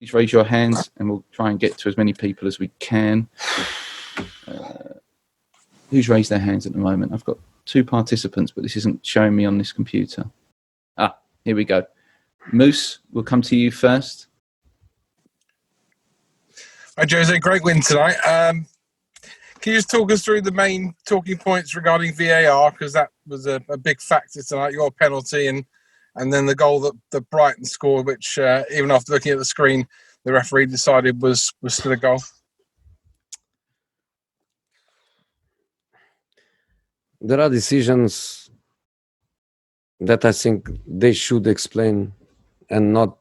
Please raise your hands and we'll try and get to as many people as we can. Who's raised their hands at the moment? I've got 2 participants, but this isn't showing me on this computer. Here we go. Moose, we'll come to you first. Hi, Jose. Great win tonight. Can you just talk us through the main talking points regarding VAR? Because that was a big factor tonight, your penalty and then the goal that Brighton scored, which even after looking at the screen, the referee decided was still a goal. There are decisions that I think they should explain and not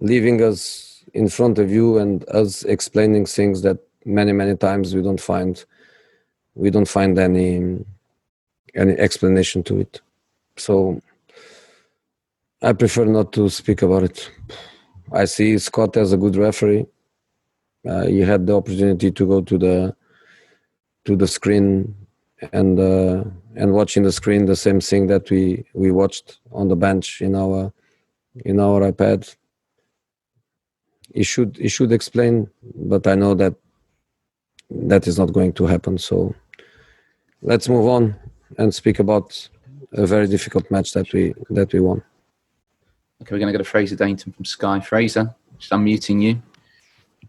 leaving us in front of you and us explaining things that many times we don't find any explanation to it. So I prefer not to speak about it. I see Scott as a good referee. He had the opportunity to go to the screen and watching the screen the same thing that we watched on the bench in our iPad. He should explain, but I know that is not going to happen. So let's move on and speak about a very difficult match that we won. Okay, we're going to go to Fraser Dainton from Sky. Fraser, just unmuting you.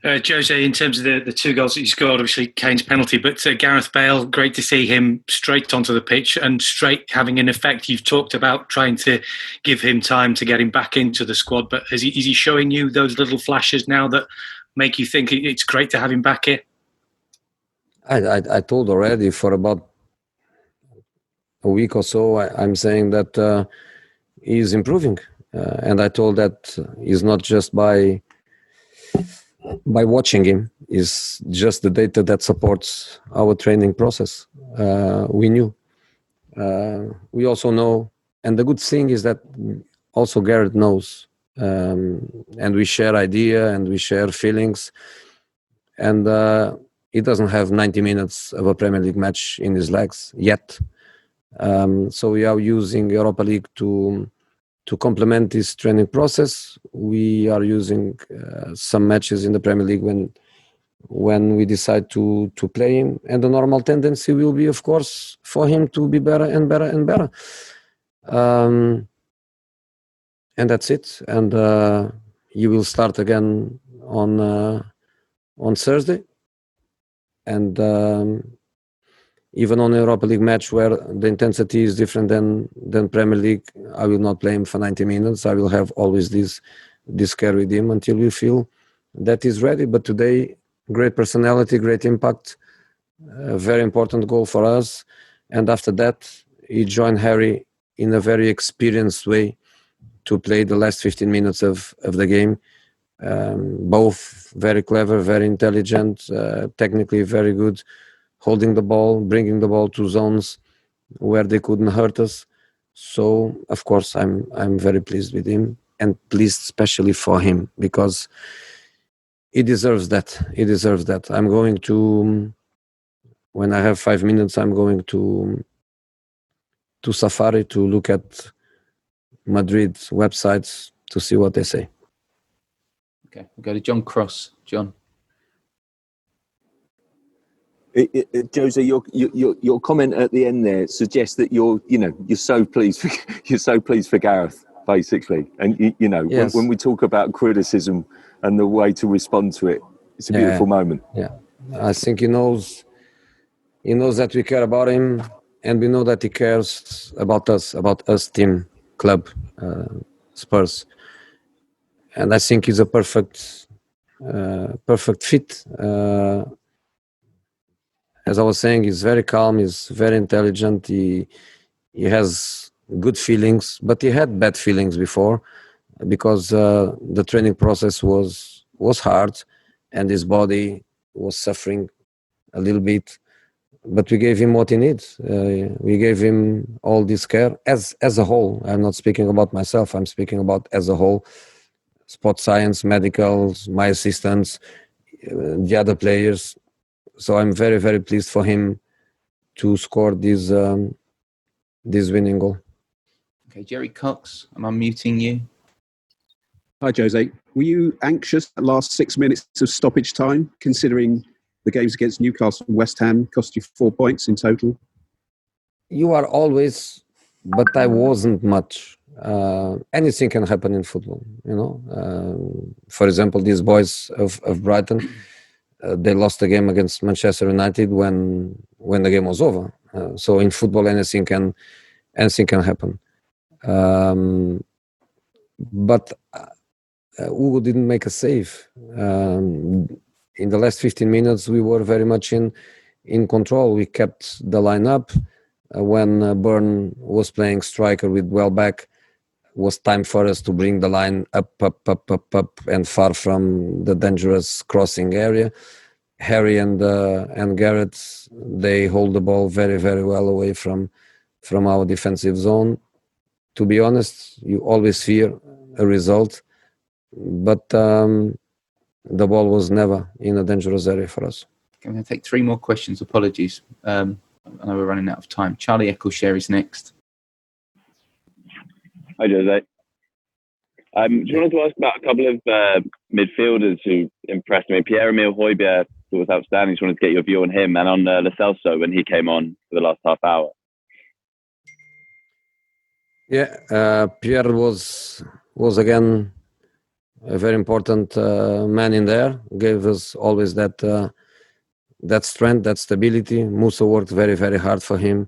Jose, in terms of the 2 goals that you scored, obviously Kane's penalty, but Gareth Bale, great to see him straight onto the pitch and straight having an effect. You've talked about trying to give him time to get him back into the squad, but is he showing you those little flashes now that make you think it's great to have him back here? I told already for about a week or so, I'm saying that he's improving. And I told that he's not just by watching him, is just the data that supports our training process. We knew. We also know, and the good thing is that also Gareth knows, and we share idea and we share feelings, and he doesn't have 90 minutes of a Premier League match in his legs yet. So we are using Europa League to complement this training process. We are using some matches in the Premier League when we decide to play him, and the normal tendency will be, of course, for him to be better and better and better. And that's it. And he will start again on Thursday, and even on a Europa League match where the intensity is different than Premier League, I will not play him for 90 minutes. I will have always this care with him until we feel that he's ready. But today, great personality, great impact, a very important goal for us. And after that, he joined Harry in a very experienced way to play the last 15 minutes of the game. Both very clever, very intelligent, technically very good, holding the ball, bringing the ball to zones where they couldn't hurt us. So, of course, I'm very pleased with him, and pleased especially for him, because he deserves that. He deserves that. I'm going to, when I have 5 minutes, I'm going to Safari to look at Madrid websites to see what they say. Okay, we'll go to John Cross. John. Jose, your comment at the end there suggests that you're so pleased for Gareth, basically, and yes. when we talk about criticism and the way to respond to it, it's a beautiful moment. Yeah, I think he knows that we care about him, and we know that he cares about us team, club, Spurs, and I think he's a perfect fit. As I was saying, he's very calm, he's very intelligent, he has good feelings, but he had bad feelings before because the training process was hard and his body was suffering a little bit. But we gave him what he needs. We gave him all this care as a whole. I'm not speaking about myself, I'm speaking about as a whole. Sport science, medicals, my assistants, the other players. So I'm very, very pleased for him to score this winning goal. Okay, Jerry Cox, I'm unmuting you. Hi, Jose. Were you anxious at the last 6 minutes of stoppage time, considering the games against Newcastle and West Ham cost you 4 points in total? You are always, but I wasn't much. Anything can happen in football, you know. For example, these boys of Brighton, they lost the game against Manchester United when the game was over. So in football, anything can happen. But Hugo didn't make a save. In the last 15 minutes, we were very much in control. We kept the line up. When Byrne was playing striker with Welbeck, was time for us to bring the line up, and far from the dangerous crossing area. Harry and Garrett, they hold the ball very, very well away from our defensive zone. To be honest, you always fear a result, but the ball was never in a dangerous area for us. I'm going to take 3 more questions. Apologies. I know we're running out of time. Charlie Eccleshare is next. Hi, Jose. Just wanted to ask about a couple of midfielders who impressed me. Pierre-Emile Højbjerg was outstanding. Just wanted to get your view on him and on Lo Celso when he came on for the last half hour. Yeah, Pierre was again a very important man in there. Gave us always that strength, that stability. Musa worked very, very hard for him.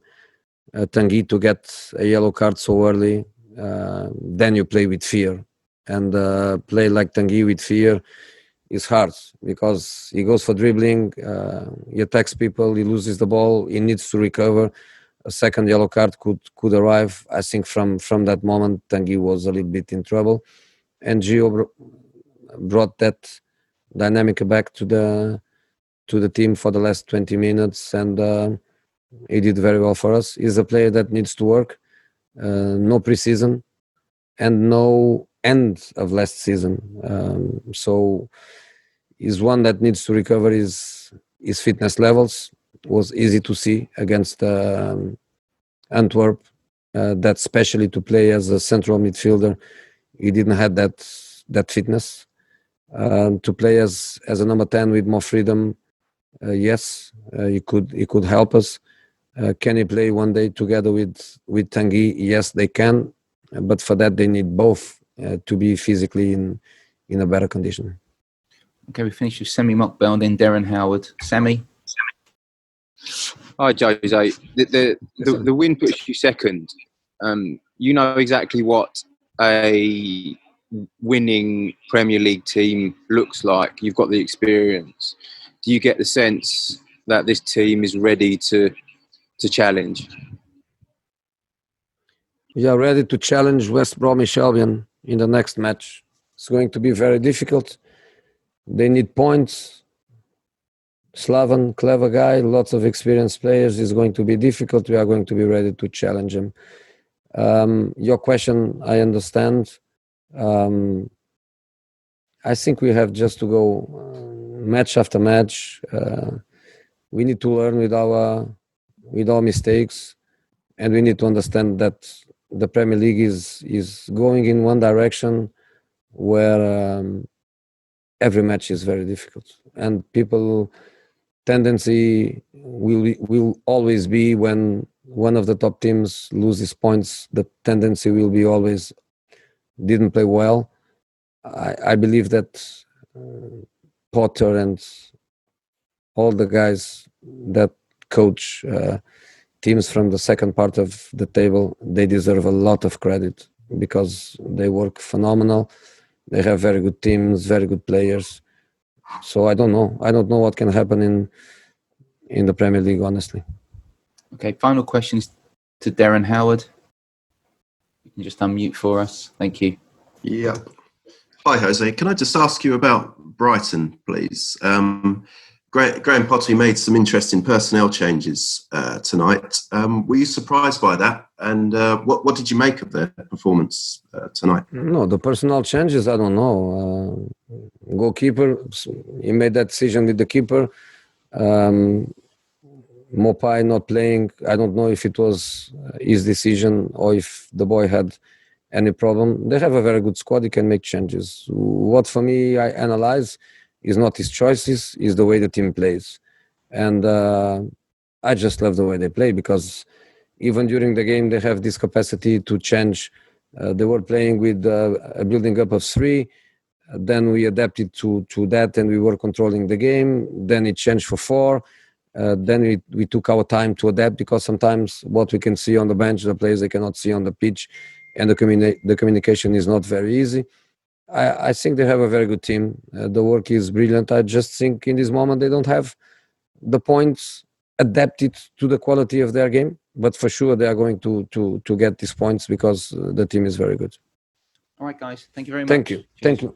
Tanguy to get a yellow card so early, then you play with fear. And play like Tanguy with fear is hard because he goes for dribbling, he attacks people, he loses the ball, he needs to recover. A second yellow card could arrive. I think from that moment, Tanguy was a little bit in trouble. And Gio brought that dynamic back to the team for the last 20 minutes, and he did very well for us. He's a player that needs to work. No preseason and no end of last season. So he's one that needs to recover his fitness levels. It was easy to see against Antwerp that especially to play as a central midfielder, he didn't have that fitness. To play as a number 10 with more freedom, yes, he could help us. Can he play one day together with Tanguy? Yes, they can, but for that they need both to be physically in a better condition. Okay, we finished with Semi Mockbell and then Darren Howard. Sammy. Hi, Jose. The win puts you second. You know exactly what a winning Premier League team looks like. You've got the experience. Do you get the sense that this team is ready to challenge? We are ready to challenge West Bromwich Albion in the next match. It's going to be very difficult. They need points. Slaven, clever guy, lots of experienced players. It's going to be difficult. We are going to be ready to challenge him. Your question, I understand. I think we have just to go match after match. We need to learn with our mistakes, and we need to understand that the Premier League is going in one direction where every match is very difficult, and people tendency will always be when one of the top teams loses points, the tendency will be always didn't play well. I believe that Potter and all the guys that coach teams from the second part of the table, they deserve a lot of credit because they work phenomenal. They have very good teams, very good players. So I don't know what can happen in the Premier League, honestly. Okay, final questions to Darren Howard. You can just unmute for us. Thank you. Yeah. Hi, Jose. Can I just ask you about Brighton, please? Graham Potter made some interesting personnel changes tonight. Were you surprised by that? And what did you make of their performance tonight? No, the personnel changes, I don't know. Goalkeeper, he made that decision with the keeper. Mopai not playing, I don't know if it was his decision or if the boy had any problem. They have a very good squad. He can make changes. What for me, I analyze is not his choices, is the way the team plays. And I just love the way they play, because even during the game, they have this capacity to change. They were playing with a building up of 3. Then we adapted to that, and we were controlling the game. Then it changed for 4. Then we took our time to adapt, because sometimes what we can see on the bench, the players they cannot see on the pitch, and the communication is not very easy. I think they have a very good team. The work is brilliant. I just think in this moment they don't have the points adapted to the quality of their game, but for sure they are going to get these points, because the team is very good. All right, guys. Thank you very much. Thank you. Cheers. Thank you.